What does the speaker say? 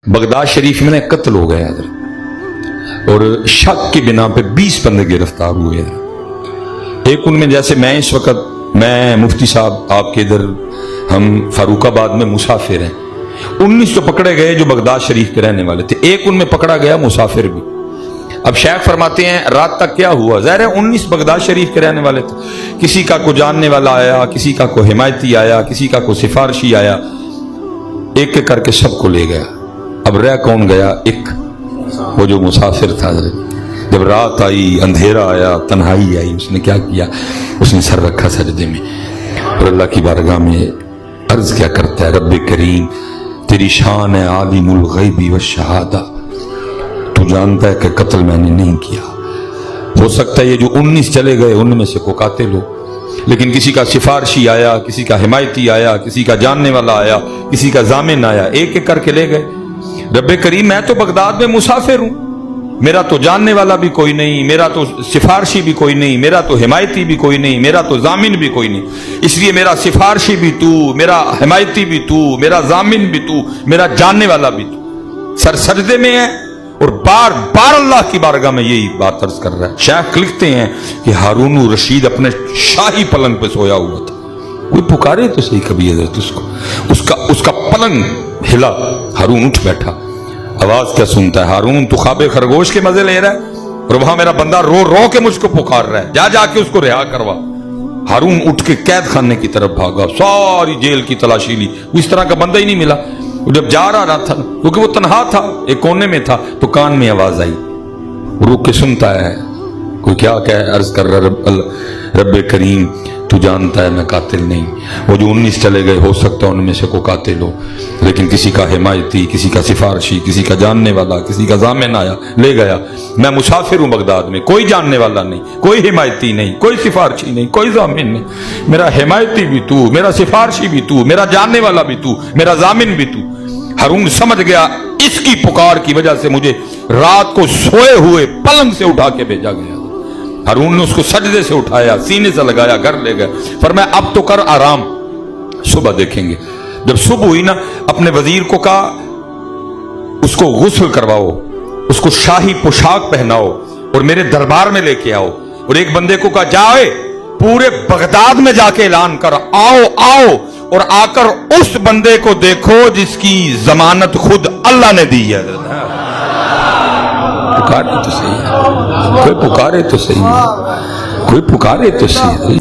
Baghdad शरीफ में कत्ल हो गया हजरत, और शक की बिना पे 20 बंदे गिरफ्तार हुए हैं। एक उनमें जैसे मैं इस वक्त, मैं मुफ्ती साहब आपके इधर, हम फारूकाबाद में मुसाफिर हैं, 19 तो पकड़े गए जो बगदाद शरीफ के रहने वाले थे, एक उनमें पकड़ा गया मुसाफिर भी। अब शेख फरमाते हैं रात तक क्या हुआ, ज़ाहिर है 19 बगदाद शरीफ के रहने वाले थे, किसी का को जानने वाला आया, किसी का को हिमायती आया, किसी का को सिफारशी आया, एक एक करके सबको ले गया। अब रह कौन गया? एक वो जो मुसाफिर था। जब रात आई, अंधेरा आया, तन्हाई आई, उसने क्या किया? उसने सर रखा सजदे में और अल्लाह की बारगाह में अर्ज क्या करता है, रब्बे करीम तेरी शान है आलिमुल गैबी व शहादा, तू जानता है कि कत्ल मैंने नहीं किया। हो सकता है ये जो 19 चले गए उनमें से को कातिल हो, लेकिन किसी का सिफारशी आया, किसी का हिमायती आया, किसी का जानने वाला आया, किसी का जामिन आया, एक एक करके ले गए। रब्बे करीम मैं तो बगदाद में मुसाफिर हूं, मेरा तो जानने वाला भी कोई नहीं, मेरा तो सिफारशी भी कोई नहीं, मेरा तो हिमायती भी कोई नहीं, मेरा तो जामिन भी कोई नहीं, इसलिए मेरा सिफारशी भी तू, मेरा हिमायती भी तू, मेरा जामिन भी तू, मेरा जानने वाला भी तू। सर सजदे में है और बार बार अल्लाह की बारगाह में यही बात अर्ज कर रहा है। शेख लिखते हैं कि हारून रशीद अपने शाही पलंग पे सोया हुआ था, कोई पुकारे तो सही कभी उसको, उसका पलंग हिला, हारून उठ बैठा। आवाज क्या सुनता है? हारून तू ख्वाबे खरगोश के मजे ले रहा है और वहां मेरा बंदा रो रो के मुझको पुकार रहा है, जा जाके उसको रिहा करवा। हारून उठ के कैद खाने की तरफ भागा, सारी जेल की तलाशी ली, इस तरह का बंदा ही नहीं मिला। जब जा रहा था, क्योंकि वो तन्हा था, एक कोने में था, तो कान में आवाज आई, रुक के सुनता है कोई क्या कह, अर्ज कर रहा रब्बे करीम तू जानता है मैं कातिल नहीं। वो जो 19 चले गए हो सकता है उनमें से को कातिल हो, लेकिन किसी का हिमायती, किसी का सिफारशी, किसी का जानने वाला, किसी का जामिन आया, ले गया। मैं मुसाफिर हूं बगदाद में, कोई जानने वाला नहीं, कोई हिमायती नहीं, कोई सिफारशी नहीं, कोई जामिन नहीं, मेरा हिमायती भी तू, मेरा सिफारशी भी तू, मेरा जानने वाला भी तू, मेरा जामिन भी तू। हारून समझ गया इसकी पुकार की वजह से मुझे रात को सोए हुए पलंग से उठा के भेजा गया। हारून ने उसको सजदे से उठाया, सीने से लगाया, घर ले गए, फरमाया अब तो कर आराम, सुबह देखेंगे। जब सुबह हुई ना, अपने वजीर को कहा उसको गुस्ल करवाओ, उसको शाही पोशाक पहनाओ और मेरे दरबार में लेके आओ। और एक बंदे को कहा जाए पूरे बगदाद में जाके ऐलान कर, आओ आओ, और आकर उस बंदे को देखो जिसकी जमानत खुद अल्लाह ने दी है। पुकारे तो सही है, कोई पुकारे तो सही है, कोई पुकारे तो सही है।